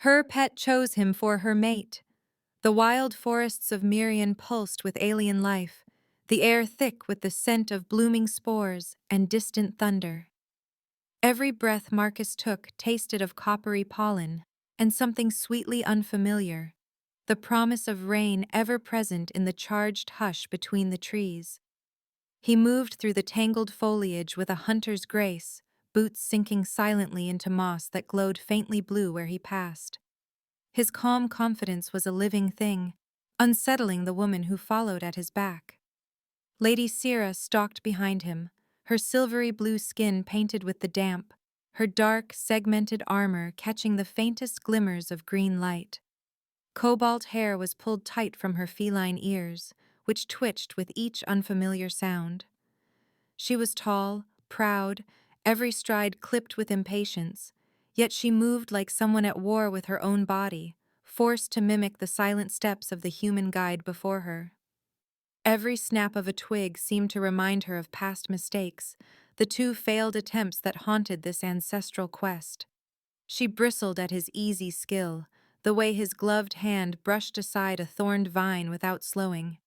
Her pet chose him for her mate. The wild forests of Mirian pulsed with alien life, the air thick with the scent of blooming spores and distant thunder. Every breath Marcus took tasted of coppery pollen and something sweetly unfamiliar, the promise of rain ever present in the charged hush between the trees. He moved through the tangled foliage with a hunter's grace, boots sinking silently into moss that glowed faintly blue where he passed. His calm confidence was a living thing, unsettling the woman who followed at his back. Lady Syrah stalked behind him, her silvery blue skin painted with the damp, her dark, segmented armor catching the faintest glimmers of green light. Cobalt hair was pulled tight from her feline ears, which twitched with each unfamiliar sound. She was tall, proud, every stride clipped with impatience, yet she moved like someone at war with her own body, forced to mimic the silent steps of the human guide before her. Every snap of a twig seemed to remind her of past mistakes, the two failed attempts that haunted this ancestral quest. She bristled at his easy skill, the way his gloved hand brushed aside a thorned vine without slowing.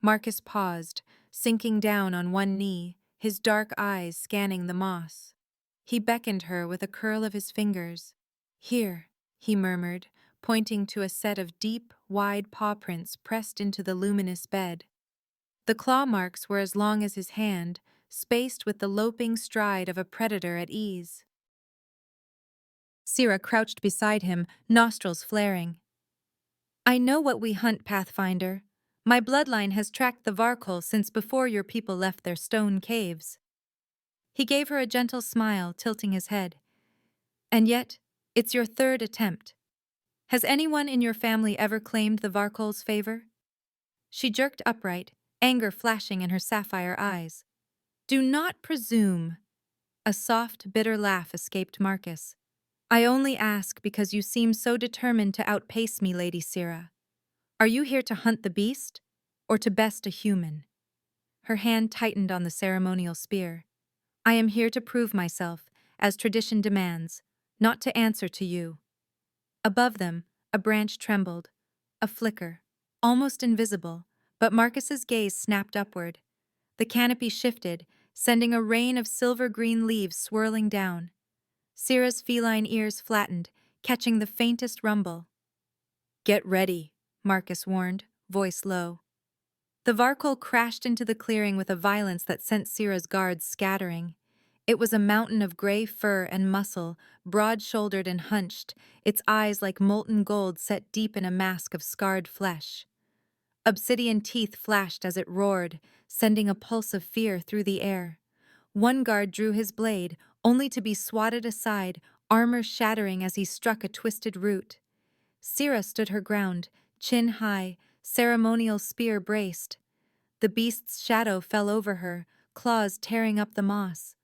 Marcus paused, sinking down on one knee, his dark eyes scanning the moss. He beckoned her with a curl of his fingers. "Here," he murmured, pointing to a set of deep, wide paw prints pressed into the luminous bed. The claw marks were as long as his hand, spaced with the loping stride of a predator at ease. Syrah crouched beside him, nostrils flaring. "I know what we hunt, Pathfinder. My bloodline has tracked the Varkol since before your people left their stone caves." He gave her a gentle smile, tilting his head. "And yet, it's your third attempt. Has anyone in your family ever claimed the Varkol's favor?" She jerked upright, anger flashing in her sapphire eyes. "Do not presume." A soft, bitter laugh escaped Marcus. "I only ask because you seem so determined to outpace me, Lady Syrah. Are you here to hunt the beast, or to best a human?" Her hand tightened on the ceremonial spear. "I am here to prove myself, as tradition demands, not to answer to you." Above them, a branch trembled, a flicker, almost invisible, but Marcus's gaze snapped upward. The canopy shifted, sending a rain of silver-green leaves swirling down. Syrah's feline ears flattened, catching the faintest rumble. "Get ready," Marcus warned, voice low. The Varkol crashed into the clearing with a violence that sent Syrah's guards scattering. It was a mountain of gray fur and muscle, broad-shouldered and hunched, its eyes like molten gold set deep in a mask of scarred flesh. Obsidian teeth flashed as it roared, sending a pulse of fear through the air. One guard drew his blade, only to be swatted aside, armor shattering as he struck a twisted root. Syrah stood her ground, chin high, ceremonial spear braced. The beast's shadow fell over her, claws tearing up the moss.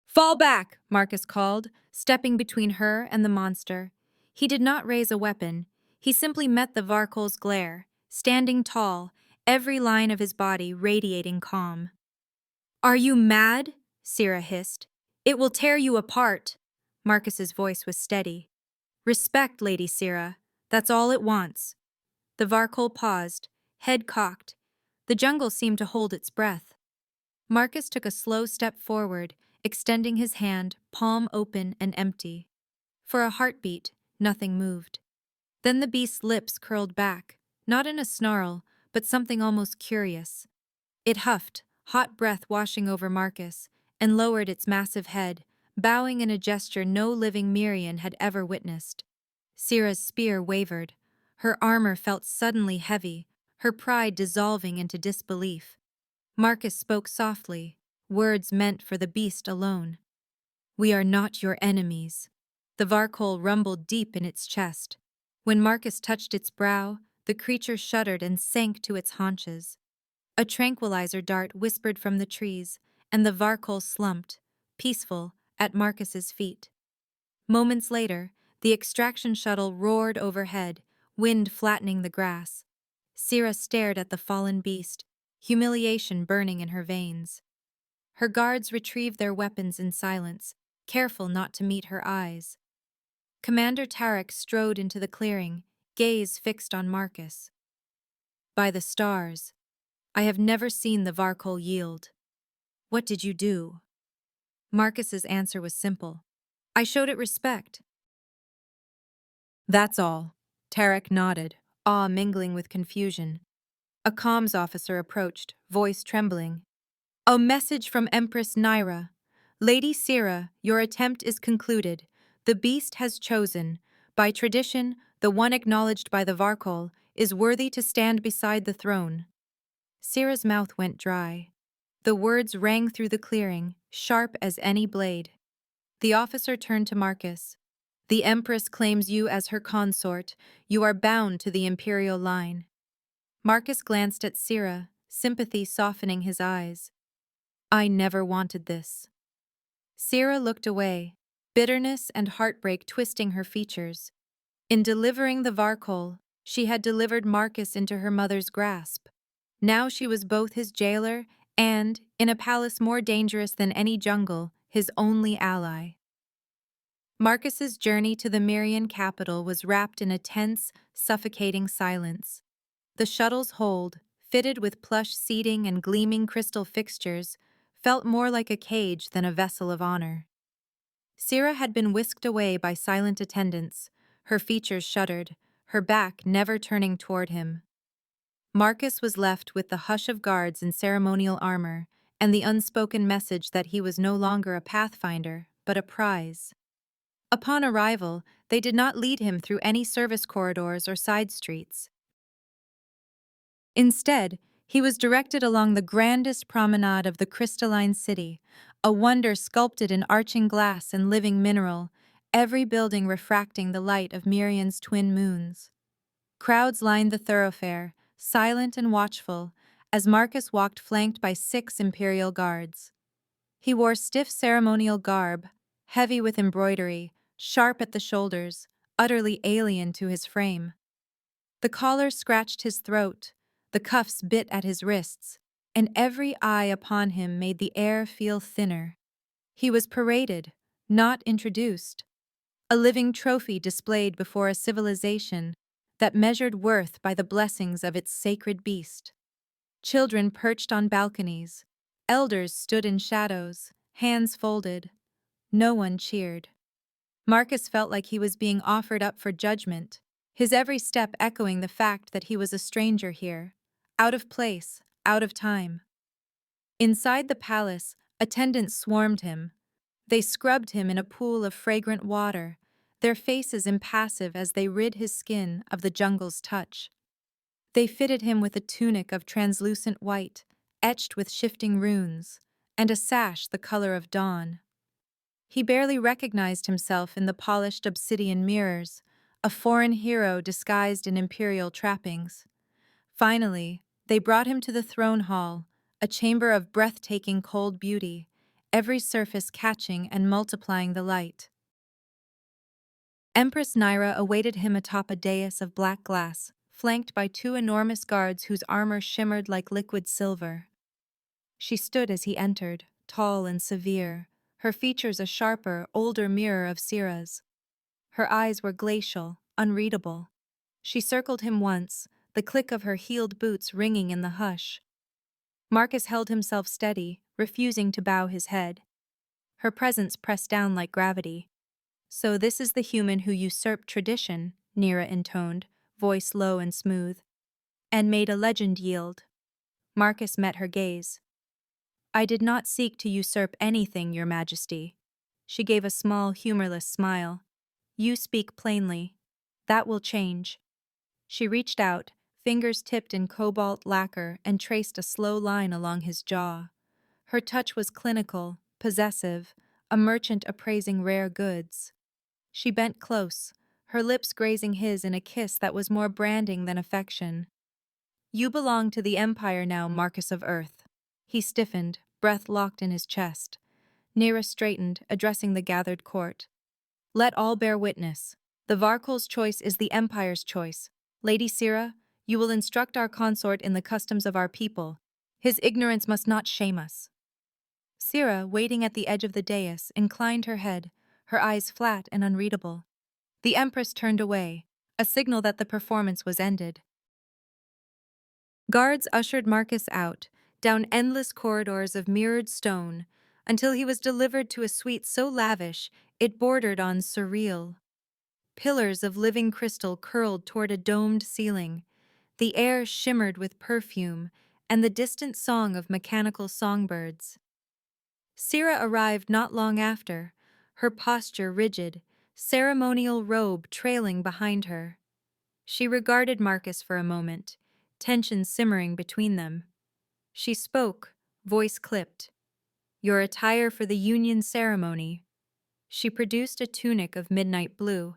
"Fall back!" Marcus called, stepping between her and the monster. He did not raise a weapon. He simply met the Varkol's glare, standing tall, every line of his body radiating calm. "Are you mad?" Syrah hissed. "It will tear you apart." Marcus's voice was steady. "Respect, Lady Syrah. That's all it wants." The Varkol paused, head cocked. The jungle seemed to hold its breath. Marcus took a slow step forward, extending his hand, palm open and empty. For a heartbeat, nothing moved. Then the beast's lips curled back, not in a snarl, but something almost curious. It huffed, hot breath washing over Marcus, and lowered its massive head, bowing in a gesture no living Mirian had ever witnessed. Syrah's spear wavered. Her armor felt suddenly heavy, her pride dissolving into disbelief. Marcus spoke softly, words meant for the beast alone. "We are not your enemies." The Varkol rumbled deep in its chest. When Marcus touched its brow, the creature shuddered and sank to its haunches. A tranquilizer dart whispered from the trees, and the Varkol slumped, peaceful, at Marcus's feet. Moments later, the extraction shuttle roared overhead, wind flattening the grass. Syrah stared at the fallen beast, humiliation burning in her veins. Her guards retrieved their weapons in silence, careful not to meet her eyes. Commander Tarek strode into the clearing, gaze fixed on Marcus. By the stars, I have never seen the Varkol yield. What did you do? Marcus's answer was simple. I showed it respect. That's all. Tarek nodded, awe mingling with confusion. A comms officer approached, voice trembling. A message from Empress Naira. Lady Sira, your attempt is concluded. The beast has chosen. By tradition, the one acknowledged by the Varkol is worthy to stand beside the throne. Sira's mouth went dry. The words rang through the clearing, sharp as any blade. The officer turned to Marcus. The Empress claims you as her consort. You are bound to the imperial line. Marcus glanced at Sira, sympathy softening his eyes. I never wanted this. Sira looked away, bitterness and heartbreak twisting her features. In delivering the Varkol, she had delivered Marcus into her mother's grasp. Now she was both his jailer and, in a palace more dangerous than any jungle, his only ally. Marcus's journey to the Myrian capital was wrapped in a tense, suffocating silence. The shuttle's hold, fitted with plush seating and gleaming crystal fixtures, felt more like a cage than a vessel of honor. Sira had been whisked away by silent attendants, her features shuttered, her back never turning toward him. Marcus was left with the hush of guards in ceremonial armor and the unspoken message that he was no longer a pathfinder, but a prize. Upon arrival, they did not lead him through any service corridors or side streets. Instead, he was directed along the grandest promenade of the crystalline city, a wonder sculpted in arching glass and living mineral, every building refracting the light of Mirian's twin moons. Crowds lined the thoroughfare, silent and watchful, as Marcus walked flanked by 6 imperial guards. He wore stiff ceremonial garb, heavy with embroidery, sharp at the shoulders, utterly alien to his frame. The collar scratched his throat, the cuffs bit at his wrists, and every eye upon him made the air feel thinner. He was paraded, not introduced, a living trophy displayed before a civilization that measured worth by the blessings of its sacred beast. Children perched on balconies, elders stood in shadows, hands folded. No one cheered. Marcus felt like he was being offered up for judgment, his every step echoing the fact that he was a stranger here, out of place, out of time. Inside the palace, attendants swarmed him. They scrubbed him in a pool of fragrant water, their faces impassive as they rid his skin of the jungle's touch. They fitted him with a tunic of translucent white, etched with shifting runes, and a sash the color of dawn. He barely recognized himself in the polished obsidian mirrors, a foreign hero disguised in imperial trappings. Finally, they brought him to the throne hall, a chamber of breathtaking cold beauty, every surface catching and multiplying the light. Empress Naira awaited him atop a dais of black glass, flanked by 2 enormous guards whose armor shimmered like liquid silver. She stood as he entered, tall and severe, her features a sharper, older mirror of Sira's. Her eyes were glacial, unreadable. She circled him once, the click of her heeled boots ringing in the hush. Marcus held himself steady, refusing to bow his head. Her presence pressed down like gravity. So this is the human who usurped tradition, Nira intoned, voice low and smooth, and made a legend yield. Marcus met her gaze. I did not seek to usurp anything, Your Majesty. She gave a small, humorless smile. You speak plainly. That will change. She reached out, fingers tipped in cobalt lacquer, and traced a slow line along his jaw. Her touch was clinical, possessive, a merchant appraising rare goods. She bent close, her lips grazing his in a kiss that was more branding than affection. You belong to the Empire now, Marcus of Earth. He stiffened, breath locked in his chest. Nira straightened, addressing the gathered court. Let all bear witness. The Varkol's choice is the Empire's choice. Lady Sira, you will instruct our consort in the customs of our people. His ignorance must not shame us. Sira, waiting at the edge of the dais, inclined her head, her eyes flat and unreadable. The Empress turned away, a signal that the performance was ended. Guards ushered Marcus out, down endless corridors of mirrored stone, until he was delivered to a suite so lavish it bordered on surreal. Pillars of living crystal curled toward a domed ceiling. The air shimmered with perfume and the distant song of mechanical songbirds. Sira arrived not long after, her posture rigid, ceremonial robe trailing behind her. She regarded Marcus for a moment, tension simmering between them. She spoke, voice clipped. "Your attire for the union ceremony." She produced a tunic of midnight blue,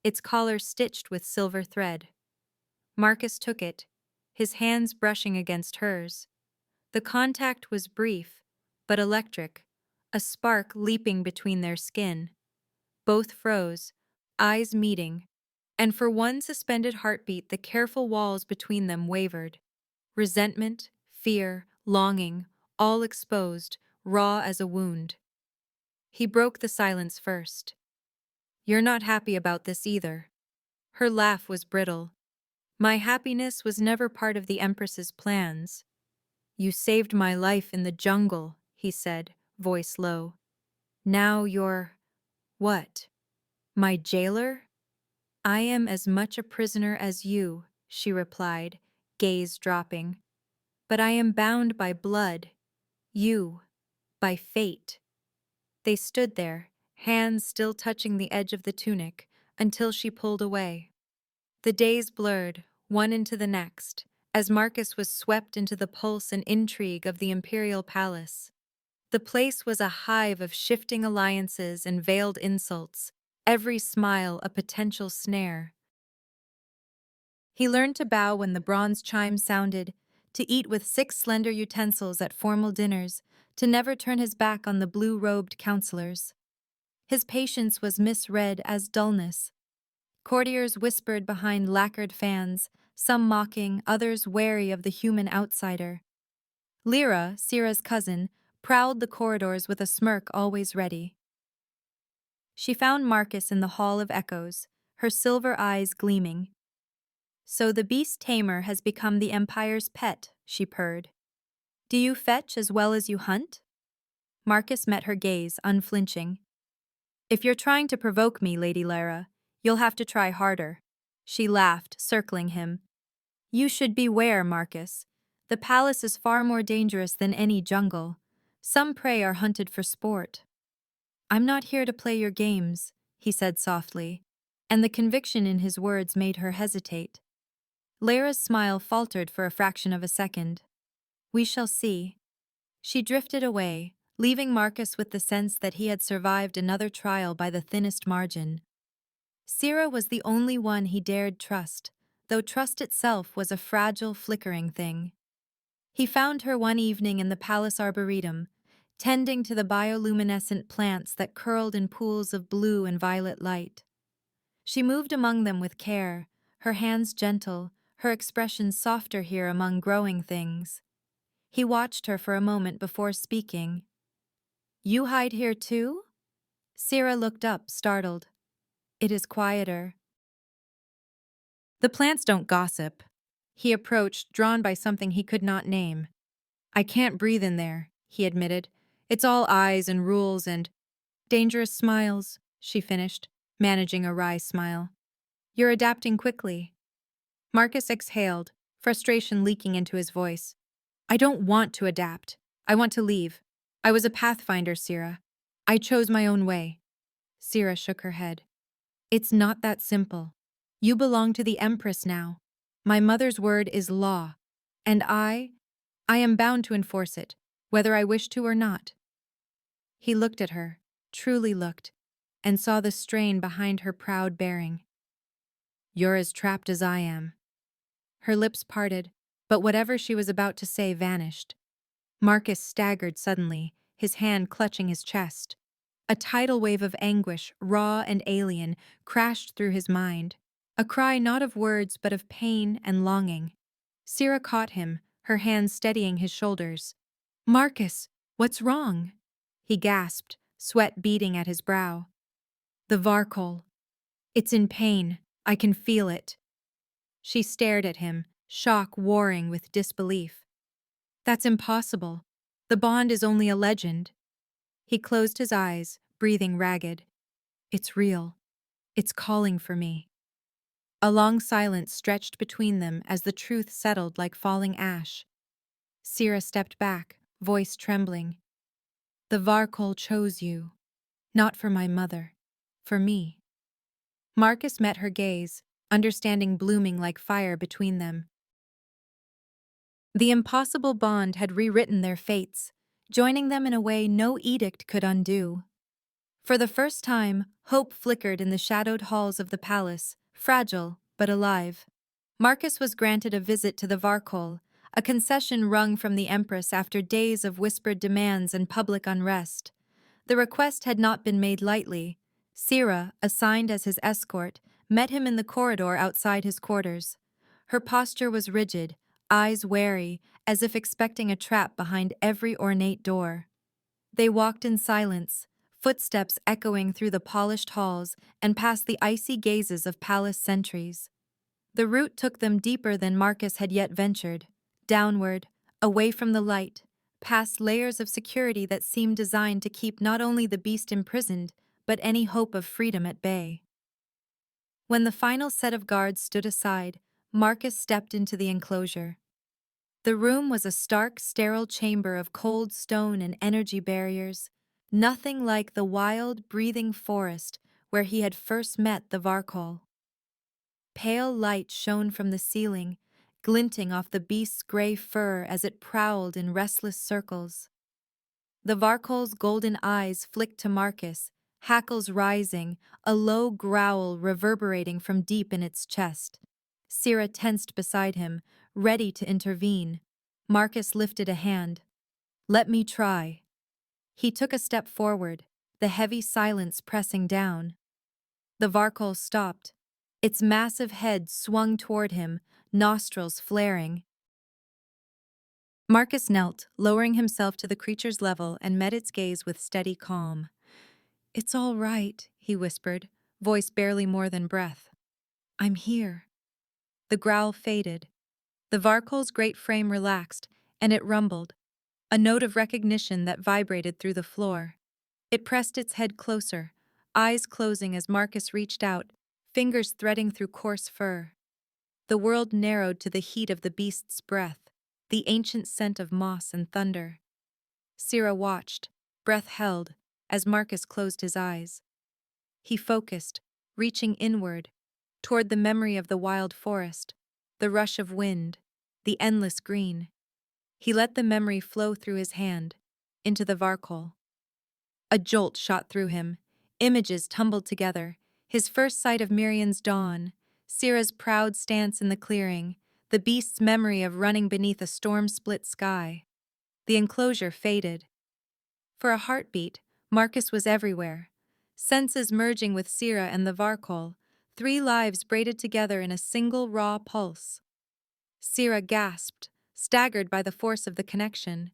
its collar stitched with silver thread. Marcus took it, his hands brushing against hers. The contact was brief, but electric, a spark leaping between their skin. Both froze, eyes meeting, and for one suspended heartbeat the careful walls between them wavered. Resentment, fear, longing, all exposed, raw as a wound. He broke the silence first. "You're not happy about this either." Her laugh was brittle. "My happiness was never part of the Empress's plans." "You saved my life in the jungle," he said, voice low. "Now you're... what? My jailer?" "I am as much a prisoner as you," she replied, gaze dropping. "But I am bound by blood. You, by fate." They stood there, hands still touching the edge of the tunic, until she pulled away. The days blurred, one into the next, as Marcus was swept into the pulse and intrigue of the imperial palace. The place was a hive of shifting alliances and veiled insults, every smile a potential snare. He learned to bow when the bronze chime sounded, to eat with 6 slender utensils at formal dinners, to never turn his back on the blue-robed counselors. His patience was misread as dullness. Courtiers whispered behind lacquered fans, some mocking, others wary of the human outsider. Lyra, Sira's cousin, prowled the corridors with a smirk always ready. She found Marcus in the Hall of Echoes, her silver eyes gleaming. "So the beast tamer has become the Empire's pet," she purred. "Do you fetch as well as you hunt?" Marcus met her gaze, unflinching. "If you're trying to provoke me, Lady Lyra, you'll have to try harder." She laughed, circling him. "You should beware, Marcus. The palace is far more dangerous than any jungle. Some prey are hunted for sport." "I'm not here to play your games," he said softly, and the conviction in his words made her hesitate. Lyra's smile faltered for a fraction of a second. "We shall see." She drifted away, leaving Marcus with the sense that he had survived another trial by the thinnest margin. Sira was the only one he dared trust, though trust itself was a fragile, flickering thing. He found her one evening in the palace arboretum, tending to the bioluminescent plants that curled in pools of blue and violet light. She moved among them with care, her hands gentle, her expression softer here among growing things. He watched her for a moment before speaking. "You hide here too?" Sira looked up, startled. "It is quieter." "The plants don't gossip." He approached, drawn by something he could not name. "I can't breathe in there," he admitted. "It's all eyes and rules and dangerous smiles," she finished, managing a wry smile. "You're adapting quickly." Marcus exhaled, frustration leaking into his voice. "I don't want to adapt. I want to leave. I was a pathfinder, Sira. I chose my own way." Sira shook her head. "It's not that simple. You belong to the Empress now. My mother's word is law, and I am bound to enforce it, whether I wish to or not." He looked at her, truly looked, and saw the strain behind her proud bearing. "You're as trapped as I am." Her lips parted, but whatever she was about to say vanished. Marcus staggered suddenly, his hand clutching his chest. A tidal wave of anguish, raw and alien, crashed through his mind. A cry not of words but of pain and longing. Sira caught him, her hands steadying his shoulders. "Marcus, what's wrong?" He gasped, sweat beading at his brow. "The Varkol." It's in pain. I can feel it. She stared at him, shock warring with disbelief. That's impossible. The bond is only a legend. He closed his eyes, breathing ragged. It's real. It's calling for me. A long silence stretched between them as the truth settled like falling ash. Sira stepped back, voice trembling. The Varkol chose you. Not for my mother. For me. Marcus met her gaze, understanding blooming like fire between them. The impossible bond had rewritten their fates, joining them in a way no edict could undo. For the first time, hope flickered in the shadowed halls of the palace, fragile but alive. Marcus was granted a visit to the Varkol, a concession wrung from the Empress after days of whispered demands and public unrest. The request had not been made lightly. Sira, assigned as his escort, met him in the corridor outside his quarters. Her posture was rigid, eyes wary, as if expecting a trap behind every ornate door. They walked in silence, footsteps echoing through the polished halls and past the icy gazes of palace sentries. The route took them deeper than Marcus had yet ventured, downward, away from the light, past layers of security that seemed designed to keep not only the beast imprisoned, but any hope of freedom at bay. When the final set of guards stood aside, Marcus stepped into the enclosure. The room was a stark, sterile chamber of cold stone and energy barriers, nothing like the wild, breathing forest where he had first met the Varkol. Pale light shone from the ceiling, glinting off the beast's gray fur as it prowled in restless circles. The Varkol's golden eyes flicked to Marcus, hackles rising, a low growl reverberating from deep in its chest. Sira tensed beside him, ready to intervene. Marcus lifted a hand. "Let me try." He took a step forward, the heavy silence pressing down. The Varkol stopped. Its massive head swung toward him, nostrils flaring. Marcus knelt, lowering himself to the creature's level, and met its gaze with steady calm. "It's all right," he whispered, voice barely more than breath. "I'm here." The growl faded. The Varkol's great frame relaxed, and it rumbled, a note of recognition that vibrated through the floor. It pressed its head closer, eyes closing as Marcus reached out, fingers threading through coarse fur. The world narrowed to the heat of the beast's breath, the ancient scent of moss and thunder. Sira watched, breath held, as Marcus closed his eyes. He focused, reaching inward, toward the memory of the wild forest, the rush of wind, the endless green. He let the memory flow through his hand, into the Varkol. A jolt shot through him. Images tumbled together. His first sight of Mirian's dawn, Sira's proud stance in the clearing, the beast's memory of running beneath a storm-split sky. The enclosure faded. For a heartbeat, Marcus was everywhere. Senses merging with Sira and the Varkol, 3 lives braided together in a single raw pulse. Sira gasped, staggered by the force of the connection.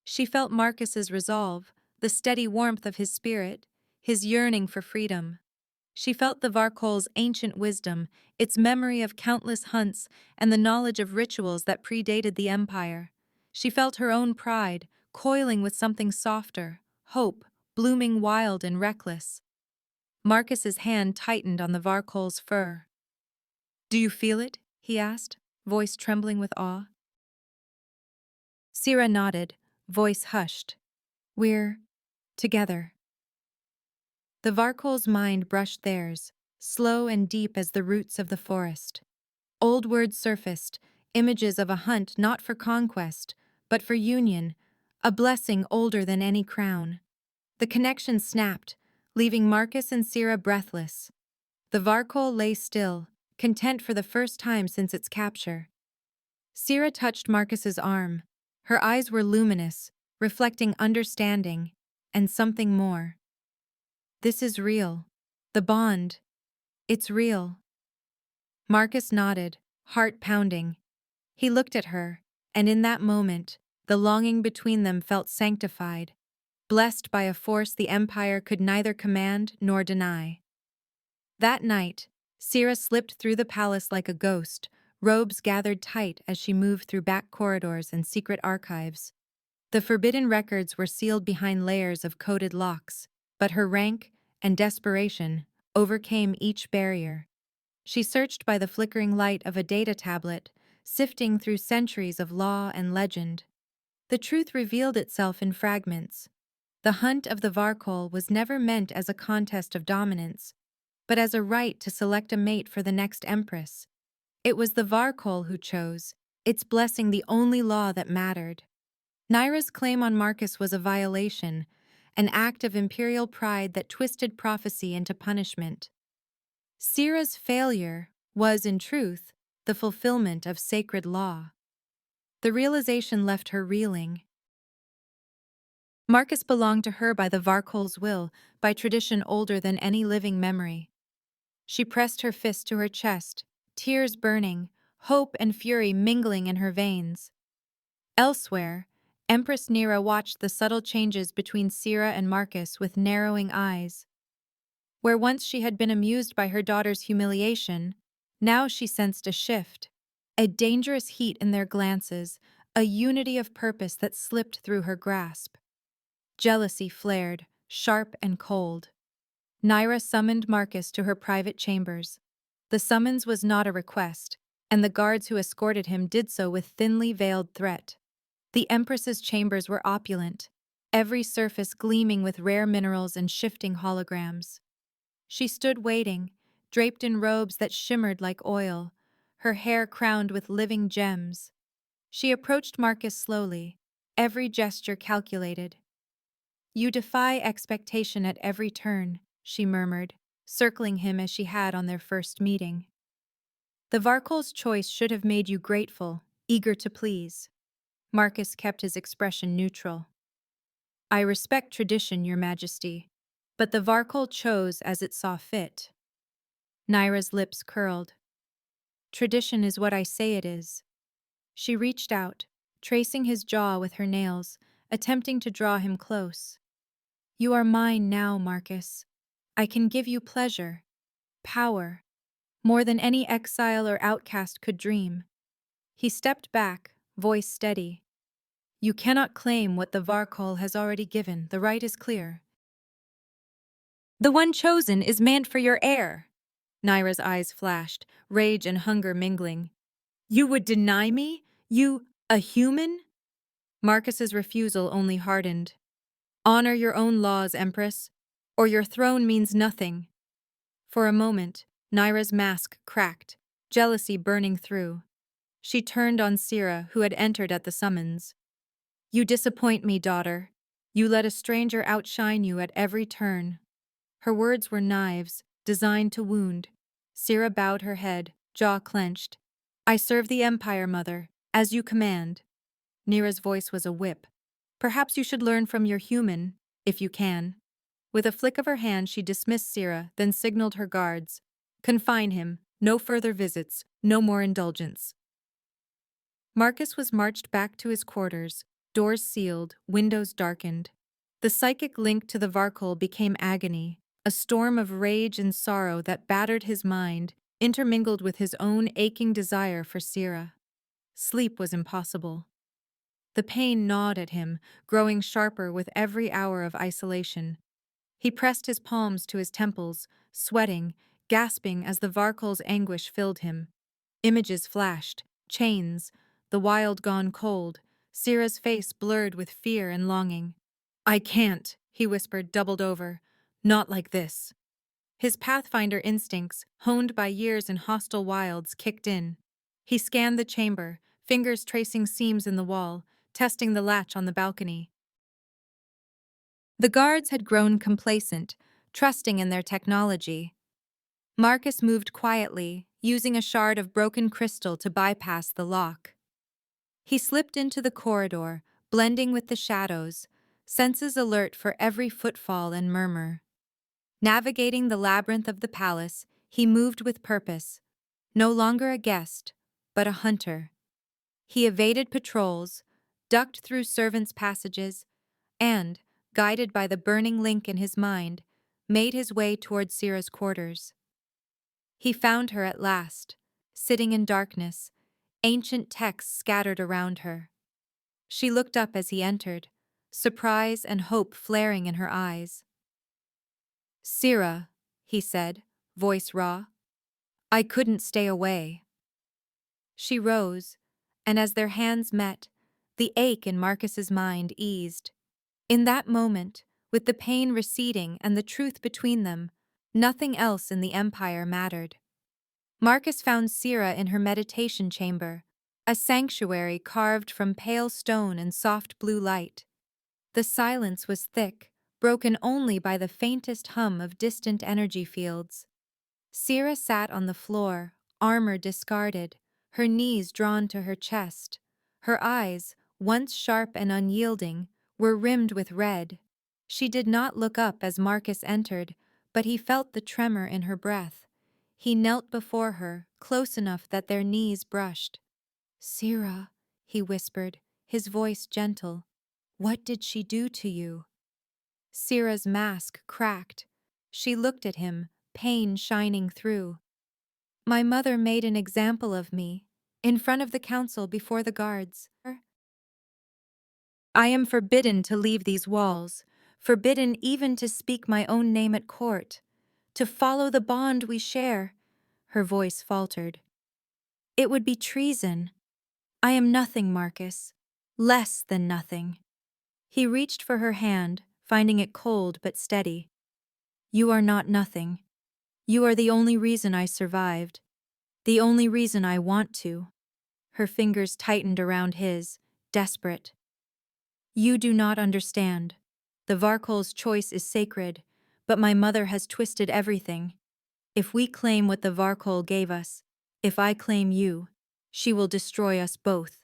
She felt Marcus's resolve, the steady warmth of his spirit, his yearning for freedom. She felt the Varkol's ancient wisdom, its memory of countless hunts, and the knowledge of rituals that predated the Empire. She felt her own pride, coiling with something softer, hope, blooming wild and reckless. Marcus's hand tightened on the Varkol's fur. "Do you feel it?" he asked, voice trembling with awe. Sira nodded, voice hushed. "We're together." The Varkol's mind brushed theirs, slow and deep as the roots of the forest. Old words surfaced, images of a hunt not for conquest, but for union, a blessing older than any crown. The connection snapped, leaving Marcus and Sira breathless. The Varkol lay still, content for the first time since its capture. Sira touched Marcus's arm. Her eyes were luminous, reflecting understanding, and something more. "This is real. The bond. It's real." Marcus nodded, heart pounding. He looked at her, and in that moment, the longing between them felt sanctified, blessed by a force the Empire could neither command nor deny. That night, Sira slipped through the palace like a ghost, robes gathered tight as she moved through back corridors and secret archives. The forbidden records were sealed behind layers of coded locks, but her rank and desperation overcame each barrier. She searched by the flickering light of a data tablet, sifting through centuries of law and legend. The truth revealed itself in fragments. The hunt of the Varkol was never meant as a contest of dominance, but as a right to select a mate for the next empress. It was the Varkol who chose, its blessing the only law that mattered. Naira's claim on Marcus was a violation, an act of imperial pride that twisted prophecy into punishment. Sira's failure was, in truth, the fulfillment of sacred law. The realization left her reeling. Marcus belonged to her by the Varkol's will, by tradition older than any living memory. She pressed her fist to her chest, tears burning, hope and fury mingling in her veins. Elsewhere, Empress Nera watched the subtle changes between Sira and Marcus with narrowing eyes. Where once she had been amused by her daughter's humiliation, now she sensed a shift, a dangerous heat in their glances, a unity of purpose that slipped through her grasp. Jealousy flared, sharp and cold. Naira summoned Marcus to her private chambers. The summons was not a request, and the guards who escorted him did so with thinly veiled threat. The Empress's chambers were opulent, every surface gleaming with rare minerals and shifting holograms. She stood waiting, draped in robes that shimmered like oil, her hair crowned with living gems. She approached Marcus slowly, every gesture calculated. "You defy expectation at every turn," she murmured, circling him as she had on their first meeting. "The Varkol's choice should have made you grateful, eager to please." Marcus kept his expression neutral. "I respect tradition, Your Majesty, but the Varkol chose as it saw fit." Naira's lips curled. "Tradition is what I say it is." She reached out, tracing his jaw with her nails, attempting to draw him close. "You are mine now, Marcus. I can give you pleasure, power, more than any exile or outcast could dream." He stepped back, voice steady. "You cannot claim what the Varkol has already given. The right is clear. The one chosen is meant for your heir." Naira's eyes flashed, rage and hunger mingling. "You would deny me? You, a human?" Marcus's refusal only hardened. "Honor your own laws, Empress, or your throne means nothing." For a moment, Naira's mask cracked, jealousy burning through. She turned on Sira, who had entered at the summons. "You disappoint me, daughter. You let a stranger outshine you at every turn." Her words were knives, designed to wound. Sira bowed her head, jaw clenched. "I serve the Empire, Mother, as you command." Nira's voice was a whip. "Perhaps you should learn from your human, if you can." With a flick of her hand, she dismissed Sira, then signaled her guards. "Confine him. No further visits. No more indulgence." Marcus was marched back to his quarters, doors sealed, windows darkened. The psychic link to the Varkol became agony, a storm of rage and sorrow that battered his mind, intermingled with his own aching desire for Sira. Sleep was impossible. The pain gnawed at him, growing sharper with every hour of isolation. He pressed his palms to his temples, sweating, gasping as the Varkol's anguish filled him. Images flashed, chains, the wild gone cold, Sira's face blurred with fear and longing. "I can't," he whispered, doubled over. "Not like this." His Pathfinder instincts, honed by years in hostile wilds, kicked in. He scanned the chamber, fingers tracing seams in the wall, testing the latch on the balcony. The guards had grown complacent, trusting in their technology. Marcus moved quietly, using a shard of broken crystal to bypass the lock. He slipped into the corridor, blending with the shadows, senses alert for every footfall and murmur. Navigating the labyrinth of the palace, he moved with purpose, no longer a guest, but a hunter. He evaded patrols, ducked through servants' passages, and, guided by the burning link in his mind, made his way toward Sira's quarters. He found her at last, sitting in darkness, ancient texts scattered around her. She looked up as he entered, surprise and hope flaring in her eyes. "Sira," he said, voice raw. "I couldn't stay away." She rose, and as their hands met, the ache in Marcus's mind eased. In that moment, with the pain receding and the truth between them, nothing else in the Empire mattered. Marcus found Sira in her meditation chamber, a sanctuary carved from pale stone and soft blue light. The silence was thick, broken only by the faintest hum of distant energy fields. Sira sat on the floor, armor discarded, her knees drawn to her chest. Her eyes, once sharp and unyielding, were rimmed with red. She did not look up as Marcus entered, but he felt the tremor in her breath. He knelt before her, close enough that their knees brushed. "Sira," he whispered, his voice gentle, "what did she do to you?" Sira's mask cracked. She looked at him, pain shining through. "My mother made an example of me, in front of the council before the guards. I am forbidden to leave these walls, forbidden even to speak my own name at court, to follow the bond we share." Her voice faltered. "It would be treason. I am nothing, Marcus. Less than nothing." He reached for her hand, finding it cold but steady. "You are not nothing. You are the only reason I survived. The only reason I want to." Her fingers tightened around his, desperate. "You do not understand. The Varkol's choice is sacred, but my mother has twisted everything. If we claim what the Varkol gave us, if I claim you, she will destroy us both."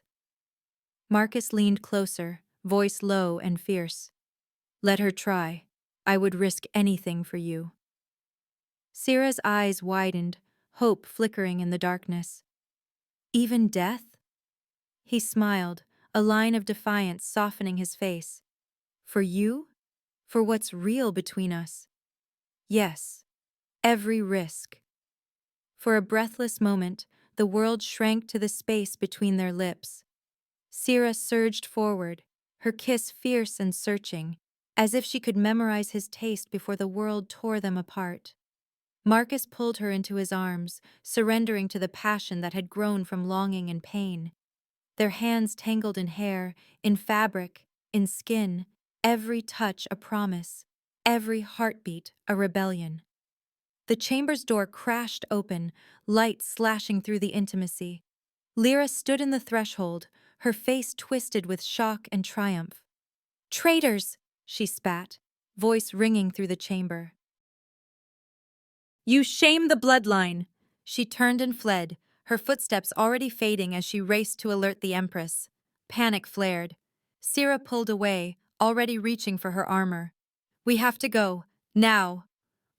Marcus leaned closer, voice low and fierce. "Let her try. I would risk anything for you." Sira's eyes widened, hope flickering in the darkness. "Even death?" He smiled, a line of defiance softening his face. "For you? For what's real between us?" "Yes. Every risk." For a breathless moment, the world shrank to the space between their lips. Sira surged forward, her kiss fierce and searching, as if she could memorize his taste before the world tore them apart. Marcus pulled her into his arms, surrendering to the passion that had grown from longing and pain. Their hands tangled in hair, in fabric, in skin, every touch a promise, every heartbeat a rebellion. The chamber's door crashed open, light slashing through the intimacy. Lyra stood in the threshold, her face twisted with shock and triumph. "Traitors!" she spat, voice ringing through the chamber. "You shame the bloodline!" She turned and fled, her footsteps already fading as she raced to alert the Empress. Panic flared. Sira pulled away, already reaching for her armor. "We have to go. Now."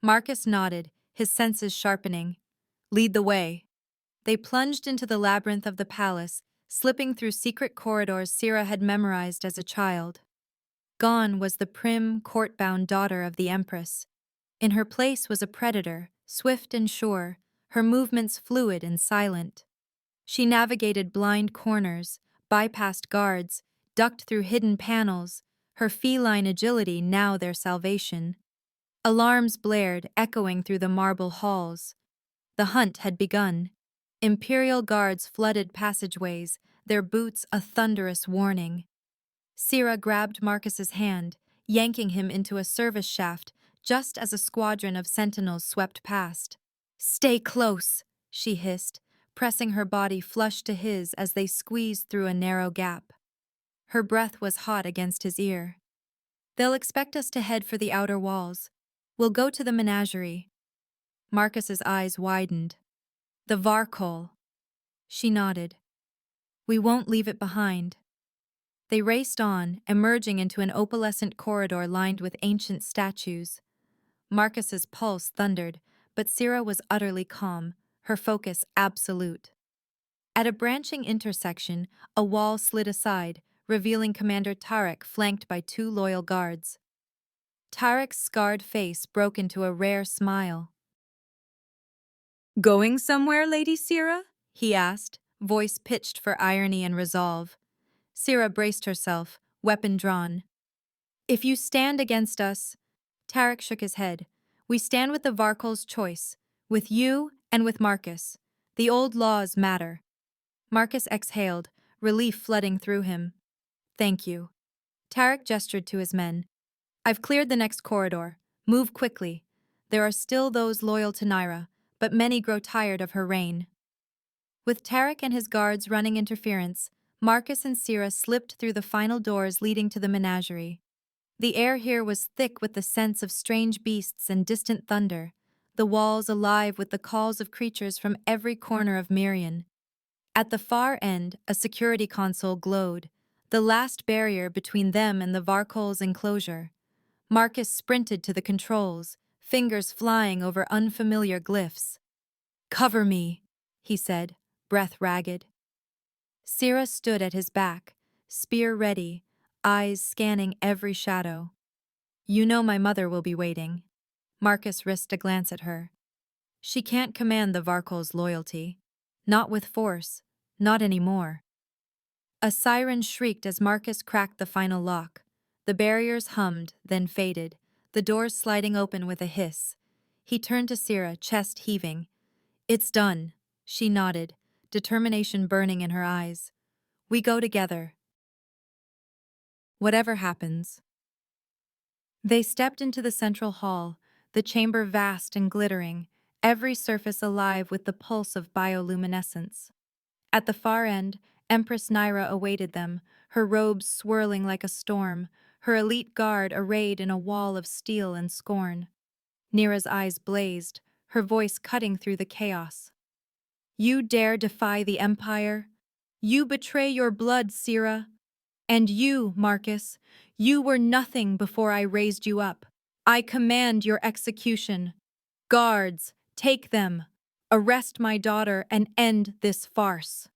Marcus nodded, his senses sharpening. "Lead the way." They plunged into the labyrinth of the palace, slipping through secret corridors Sira had memorized as a child. Gone was the prim, court-bound daughter of the Empress. In her place was a predator, swift and sure, her movements fluid and silent. She navigated blind corners, bypassed guards, ducked through hidden panels, her feline agility now their salvation. Alarms blared, echoing through the marble halls. The hunt had begun. Imperial guards flooded passageways, their boots a thunderous warning. Sira grabbed Marcus's hand, yanking him into a service shaft just as a squadron of sentinels swept past. "Stay close," she hissed, pressing her body flush to his as they squeezed through a narrow gap. Her breath was hot against his ear. "They'll expect us to head for the outer walls. We'll go to the menagerie." Marcus's eyes widened. "The Varkol." She nodded. "We won't leave it behind." They raced on, emerging into an opalescent corridor lined with ancient statues. Marcus's pulse thundered, but Sira was utterly calm, her focus absolute. At a branching intersection, a wall slid aside, revealing Commander Tarek flanked by two loyal guards. Tarek's scarred face broke into a rare smile. Going somewhere, Lady Sira? He asked, voice pitched for irony and resolve. Sira braced herself, weapon drawn. If you stand against us, Tarek shook his head. We stand with the Varkol's choice, with you and with Marcus. The old laws matter. Marcus exhaled, relief flooding through him. Thank you. Tarek gestured to his men. I've cleared the next corridor. Move quickly. There are still those loyal to Naira, but many grow tired of her reign. With Tarek and his guards running interference, Marcus and Sira slipped through the final doors leading to the menagerie. The air here was thick with the scents of strange beasts and distant thunder, the walls alive with the calls of creatures from every corner of Mirian. At the far end, a security console glowed, the last barrier between them and the Varkol's enclosure. Marcus sprinted to the controls, fingers flying over unfamiliar glyphs. Cover me, he said, breath ragged. Sira stood at his back, spear ready, eyes scanning every shadow. You know my mother will be waiting. Marcus risked a glance at her. She can't command the Varkol's loyalty. Not with force, not anymore. A siren shrieked as Marcus cracked the final lock. The barriers hummed, then faded, the doors sliding open with a hiss. He turned to Sira, chest heaving. It's done, she nodded, determination burning in her eyes. We go together. Whatever happens. They stepped into the central hall, the chamber vast and glittering, every surface alive with the pulse of bioluminescence. At the far end, Empress Naira awaited them, her robes swirling like a storm, her elite guard arrayed in a wall of steel and scorn. Nira's eyes blazed, her voice cutting through the chaos. You dare defy the Empire? You betray your blood, Sira. And you, Marcus, you were nothing before I raised you up. I command your execution. Guards, take them. Arrest my daughter and end this farce.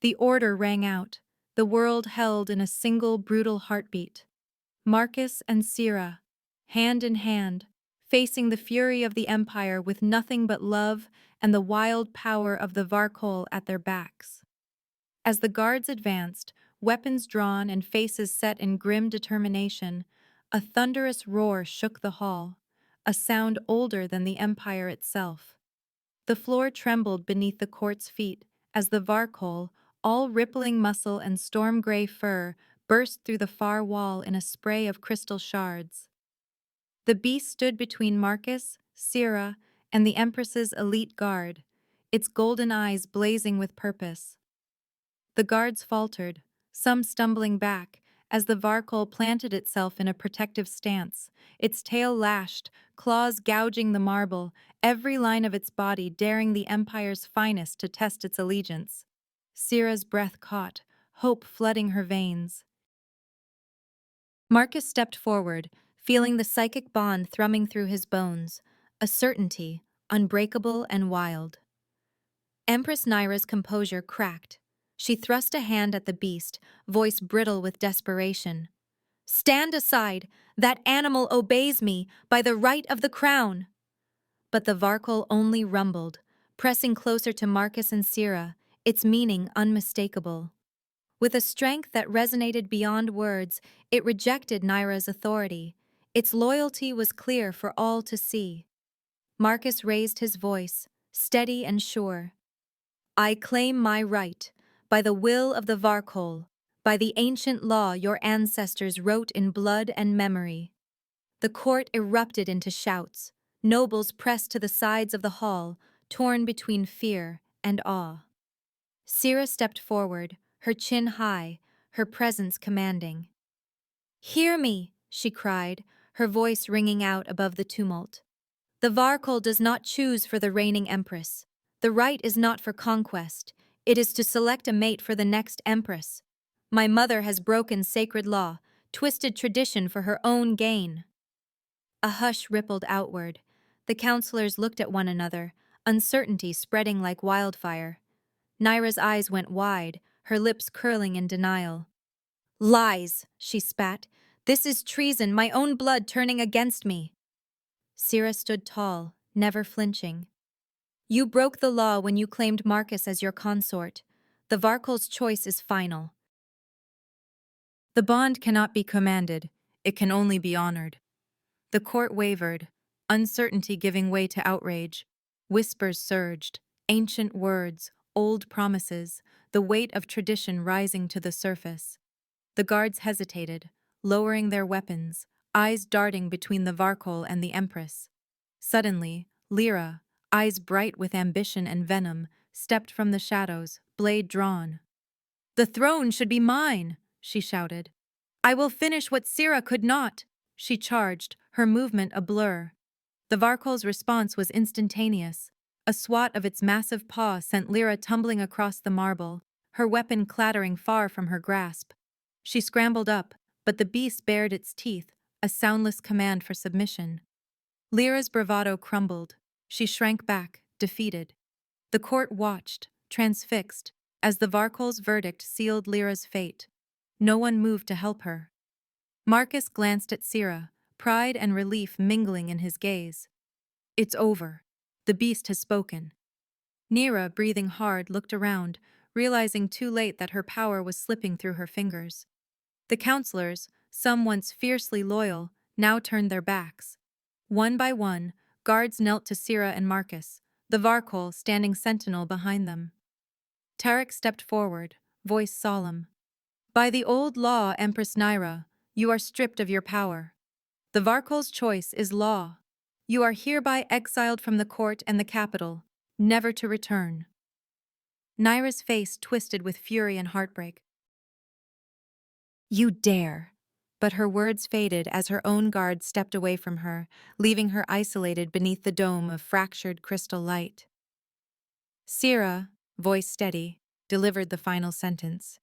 The order rang out, the world held in a single brutal heartbeat. Marcus and Sira, hand in hand, facing the fury of the Empire with nothing but love and the wild power of the Varkol at their backs. As the guards advanced, weapons drawn and faces set in grim determination, a thunderous roar shook the hall, a sound older than the Empire itself. The floor trembled beneath the court's feet as the Varkol, all rippling muscle and storm-gray fur, burst through the far wall in a spray of crystal shards. The beast stood between Marcus, Sira, and the Empress's elite guard, its golden eyes blazing with purpose. The guards faltered, some stumbling back, as the Varkol planted itself in a protective stance, its tail lashed, claws gouging the marble, every line of its body daring the Empire's finest to test its allegiance. Sira's breath caught, hope flooding her veins. Marcus stepped forward, feeling the psychic bond thrumming through his bones, a certainty, unbreakable and wild. Empress Naira's composure cracked. She thrust a hand at the beast, voice brittle with desperation. Stand aside! That animal obeys me by the right of the crown! But the Varkol only rumbled, pressing closer to Marcus and Sira, its meaning unmistakable. With a strength that resonated beyond words, it rejected Naira's authority. Its loyalty was clear for all to see. Marcus raised his voice, steady and sure. I claim my right, by the will of the Varkol, by the ancient law your ancestors wrote in blood and memory. The court erupted into shouts. Nobles pressed to the sides of the hall, torn between fear and awe. Sira stepped forward, her chin high, her presence commanding. Hear me, she cried, her voice ringing out above the tumult. The Varkol does not choose for the reigning empress. The right is not for conquest. It is to select a mate for the next empress. My mother has broken sacred law, twisted tradition for her own gain. A hush rippled outward. The counselors looked at one another, uncertainty spreading like wildfire. Naira's eyes went wide, her lips curling in denial. Lies, she spat. This is treason, my own blood turning against me. Sira stood tall, never flinching. You broke the law when you claimed Marcus as your consort. The Varkol's choice is final. The bond cannot be commanded, it can only be honored. The court wavered, uncertainty giving way to outrage. Whispers surged, ancient words, old promises, the weight of tradition rising to the surface. The guards hesitated, lowering their weapons, eyes darting between the Varkol and the Empress. Suddenly, Lyra, eyes bright with ambition and venom, stepped from the shadows, blade drawn. "The throne should be mine!" she shouted. "I will finish what Sira could not!" She charged, her movement a blur. The Varkol's response was instantaneous. A swat of its massive paw sent Lyra tumbling across the marble, her weapon clattering far from her grasp. She scrambled up, but the beast bared its teeth, a soundless command for submission. Lyra's bravado crumbled. She shrank back, defeated. The court watched, transfixed, as the Varkol's verdict sealed Lyra's fate. No one moved to help her. Marcus glanced at Sira, pride and relief mingling in his gaze. "It's over. The beast has spoken." Nira, breathing hard, looked around, realizing too late that her power was slipping through her fingers. The counselors, some once fiercely loyal, now turned their backs. One by one, guards knelt to Sira and Marcus, the Varkol standing sentinel behind them. Tarek stepped forward, voice solemn. "By the old law, Empress Naira, you are stripped of your power. The Varkol's choice is law. You are hereby exiled from the court and the capital, never to return." Naira's face twisted with fury and heartbreak. "You dare!" But her words faded as her own guard stepped away from her, leaving her isolated beneath the dome of fractured crystal light. Sira, voice steady, delivered the final sentence.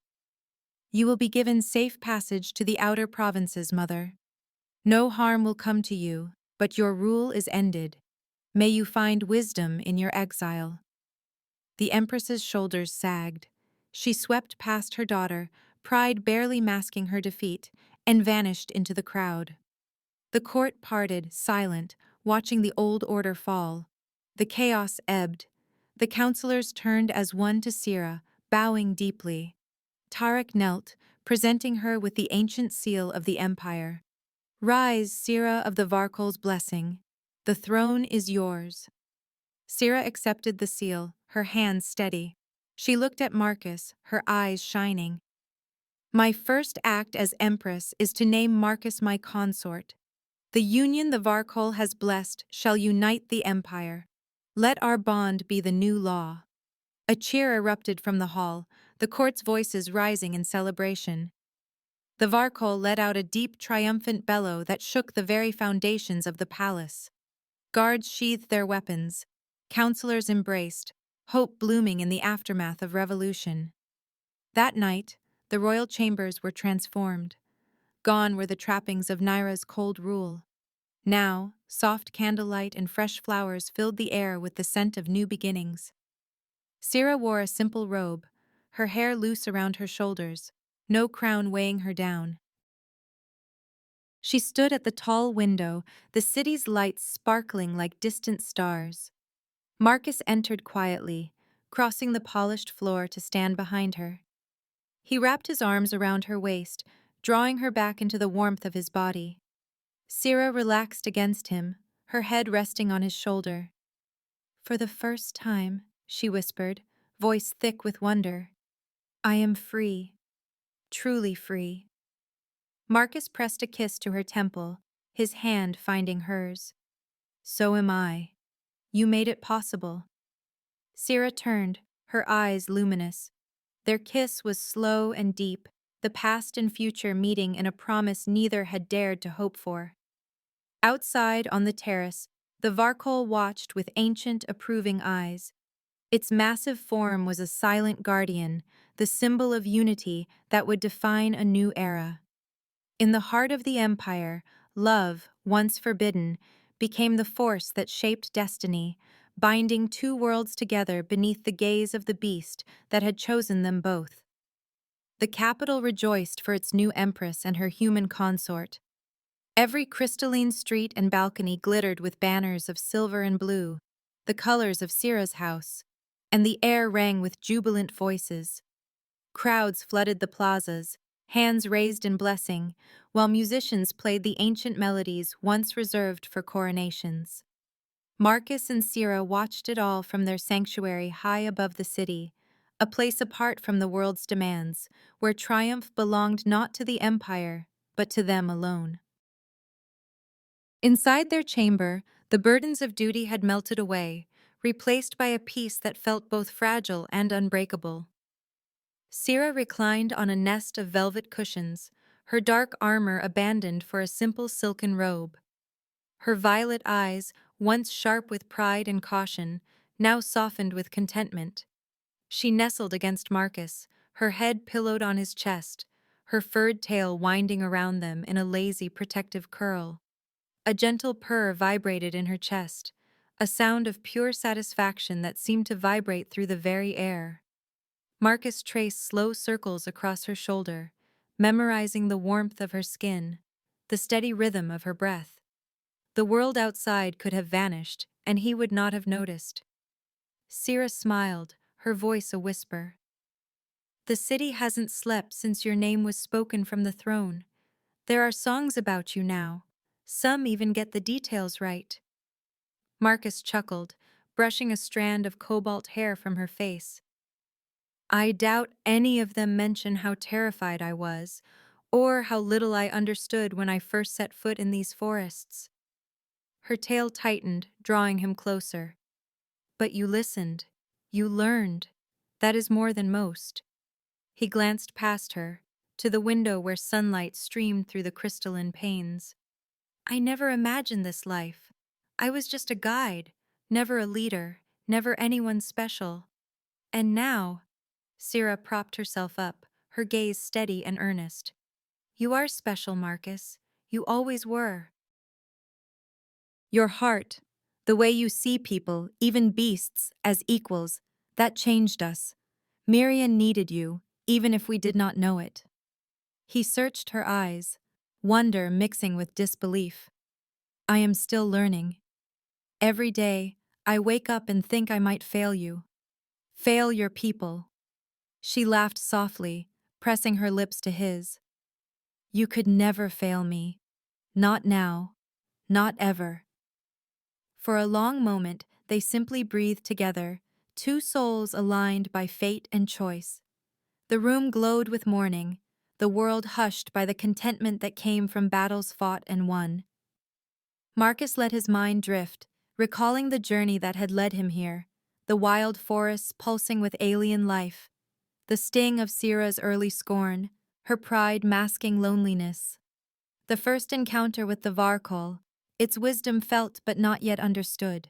"You will be given safe passage to the outer provinces, Mother. No harm will come to you, but your rule is ended. May you find wisdom in your exile." The Empress's shoulders sagged. She swept past her daughter, pride barely masking her defeat, and vanished into the crowd. The court parted, silent, watching the old order fall. The chaos ebbed. The counselors turned as one to Sira, bowing deeply. Tarek knelt, presenting her with the ancient seal of the Empire. "Rise, Sira of the Varkol's blessing. The throne is yours." Sira accepted the seal, her hands steady. She looked at Marcus, her eyes shining. "My first act as Empress is to name Marcus my consort. The union the Varkol has blessed shall unite the Empire. Let our bond be the new law." A cheer erupted from the hall, the court's voices rising in celebration. The Varkol let out a deep, triumphant bellow that shook the very foundations of the palace. Guards sheathed their weapons. Counselors embraced, hope blooming in the aftermath of revolution. That night, the royal chambers were transformed. Gone were the trappings of Naira's cold rule. Now, soft candlelight and fresh flowers filled the air with the scent of new beginnings. Sira wore a simple robe, her hair loose around her shoulders, no crown weighing her down. She stood at the tall window, the city's lights sparkling like distant stars. Marcus entered quietly, crossing the polished floor to stand behind her. He wrapped his arms around her waist, drawing her back into the warmth of his body. Sira relaxed against him, her head resting on his shoulder. "For the first time," she whispered, voice thick with wonder, "I am free, truly free." Marcus pressed a kiss to her temple, his hand finding hers. "So am I. You made it possible." Sira turned, her eyes luminous. Their kiss was slow and deep, the past and future meeting in a promise neither had dared to hope for. Outside on the terrace, the Varkol watched with ancient, approving eyes. Its massive form was a silent guardian, the symbol of unity that would define a new era. In the heart of the Empire, love, once forbidden, became the force that shaped destiny, binding two worlds together beneath the gaze of the beast that had chosen them both. The capital rejoiced for its new empress and her human consort. Every crystalline street and balcony glittered with banners of silver and blue. the colors of Sira's house, and the air rang with jubilant voices. Crowds flooded the plazas, hands raised in blessing, while musicians played the ancient melodies once reserved for coronations. Marcus and Sira watched it all from their sanctuary high above the city, a place apart from the world's demands, where triumph belonged not to the empire, but to them alone. Inside their chamber, the burdens of duty had melted away, replaced by a peace that felt both fragile and unbreakable. Sira reclined on a nest of velvet cushions, her dark armor abandoned for a simple silken robe. Her violet eyes, once sharp with pride and caution, now softened with contentment. She nestled against Marcus, her head pillowed on his chest, her furred tail winding around them in a lazy, protective curl. A gentle purr vibrated in her chest, a sound of pure satisfaction that seemed to vibrate through the very air. Marcus traced slow circles across her shoulder, memorizing the warmth of her skin, the steady rhythm of her breath. The world outside could have vanished, and he would not have noticed. Sira smiled, her voice a whisper. "The city hasn't slept since your name was spoken from the throne. There are songs about you now. Some even get the details right." Marcus chuckled, brushing a strand of cobalt hair from her face. "I doubt any of them mention how terrified I was, or how little I understood when I first set foot in these forests." Her tail tightened, drawing him closer. "But you listened. You learned. That is more than most." He glanced past her, to the window where sunlight streamed through the crystalline panes. "I never imagined this life. I was just a guide, never a leader, never anyone special. And now," Sira propped herself up, her gaze steady and earnest. "You are special, Marcus. You always were. Your heart, the way you see people, even beasts, as equals, that changed us. Miriam needed you, even if we did not know it." He searched her eyes, wonder mixing with disbelief. "I am still learning. Every day, I wake up and think I might fail you. Fail your people." She laughed softly, pressing her lips to his. "You could never fail me. Not now. Not ever." For a long moment, they simply breathed together, two souls aligned by fate and choice. The room glowed with morning, the world hushed by the contentment that came from battles fought and won. Marcus let his mind drift, recalling the journey that had led him here, the wild forests pulsing with alien life, the sting of Sira's early scorn, her pride masking loneliness. The first encounter with the Varkol, its wisdom felt but not yet understood.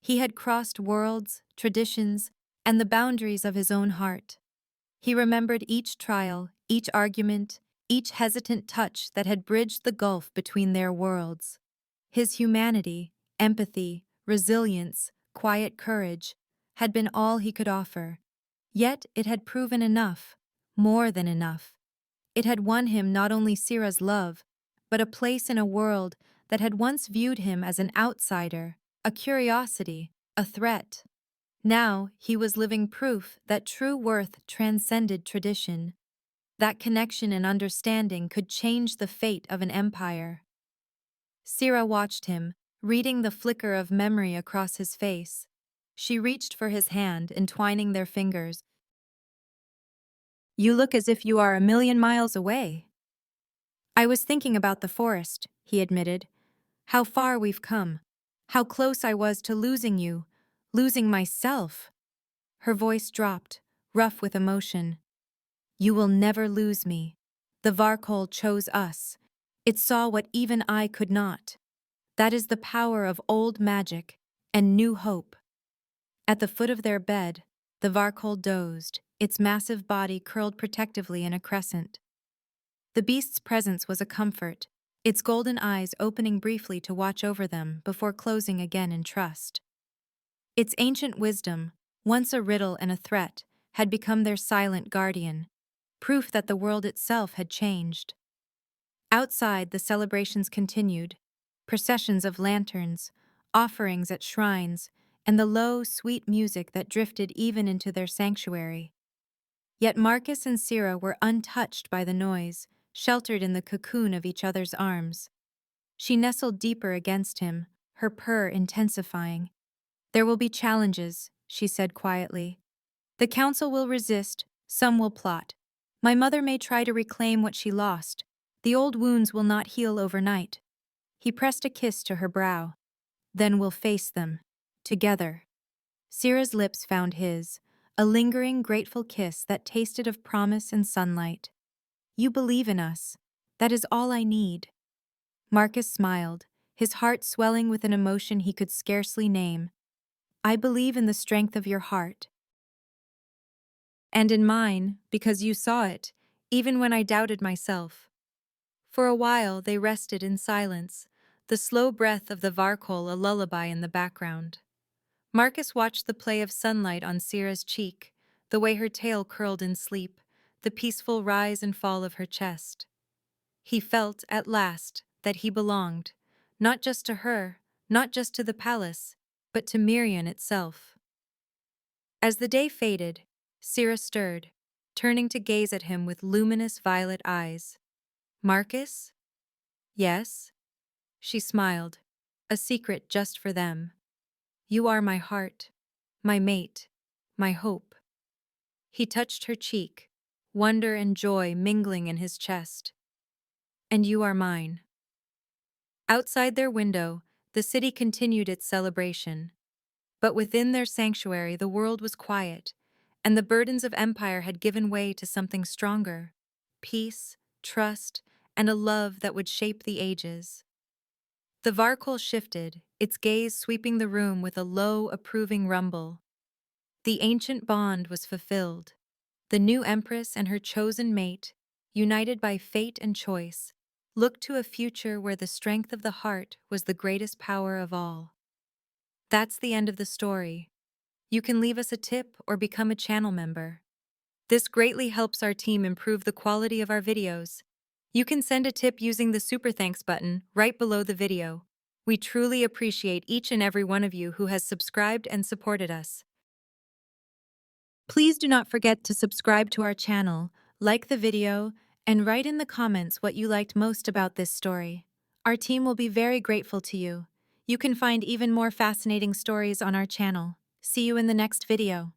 He had crossed worlds, traditions, and the boundaries of his own heart. He remembered each trial, each argument, each hesitant touch that had bridged the gulf between their worlds. His humanity, empathy, resilience, quiet courage had been all he could offer. Yet it had proven enough, more than enough. It had won him not only Sira's love, but a place in a world that had once viewed him as an outsider, a curiosity, a threat. Now he was living proof that true worth transcended tradition. That connection and understanding could change the fate of an empire. Sira watched him, reading the flicker of memory across his face. She reached for his hand, entwining their fingers. "You look as if you are a million miles away." "I was thinking about the forest," he admitted. "How far we've come. How close I was to losing you, losing myself." Her voice dropped, rough with emotion. "You will never lose me. The Varkol chose us. It saw what even I could not. That is the power of old magic and new hope." At the foot of their bed, the Varkol dozed, its massive body curled protectively in a crescent. The beast's presence was a comfort, its golden eyes opening briefly to watch over them before closing again in trust. Its ancient wisdom, once a riddle and a threat, had become their silent guardian, proof that the world itself had changed. Outside, the celebrations continued, processions of lanterns, offerings at shrines, and the low, sweet music that drifted even into their sanctuary. Yet Marcus and Syrah were untouched by the noise, sheltered in the cocoon of each other's arms. She nestled deeper against him, her purr intensifying. "There will be challenges," she said quietly. "The council will resist, some will plot. My mother may try to reclaim what she lost. The old wounds will not heal overnight." He pressed a kiss to her brow. "Then we'll face them. Together." Syrah's lips found his, a lingering, grateful kiss that tasted of promise and sunlight. "You believe in us. That is all I need." Marcus smiled, his heart swelling with an emotion he could scarcely name. "I believe in the strength of your heart. And in mine, because you saw it, even when I doubted myself." For a while they rested in silence, the slow breath of the Varkol a lullaby in the background. Marcus watched the play of sunlight on Syrah's cheek, the way her tail curled in sleep, the peaceful rise and fall of her chest. He felt, at last, that he belonged, not just to her, not just to the palace, but to Mirian itself. As the day faded, Syrah stirred, turning to gaze at him with luminous violet eyes. "Marcus?" "Yes?" She smiled, a secret just for them. "You are my heart, my mate, my hope." He touched her cheek, wonder and joy mingling in his chest. "And you are mine." Outside their window, the city continued its celebration. But within their sanctuary the world was quiet, and the burdens of empire had given way to something stronger: peace, trust, and a love that would shape the ages. The Varkol shifted, its gaze sweeping the room with a low, approving rumble. The ancient bond was fulfilled. The new empress and her chosen mate, united by fate and choice, looked to a future where the strength of the heart was the greatest power of all. That's the end of the story. You can leave us a tip or become a channel member. This greatly helps our team improve the quality of our videos. You can send a tip using the Super Thanks button right below the video. We truly appreciate each and every one of you who has subscribed and supported us. Please do not forget to subscribe to our channel, like the video, and write in the comments what you liked most about this story. Our team will be very grateful to you. You can find even more fascinating stories on our channel. See you in the next video.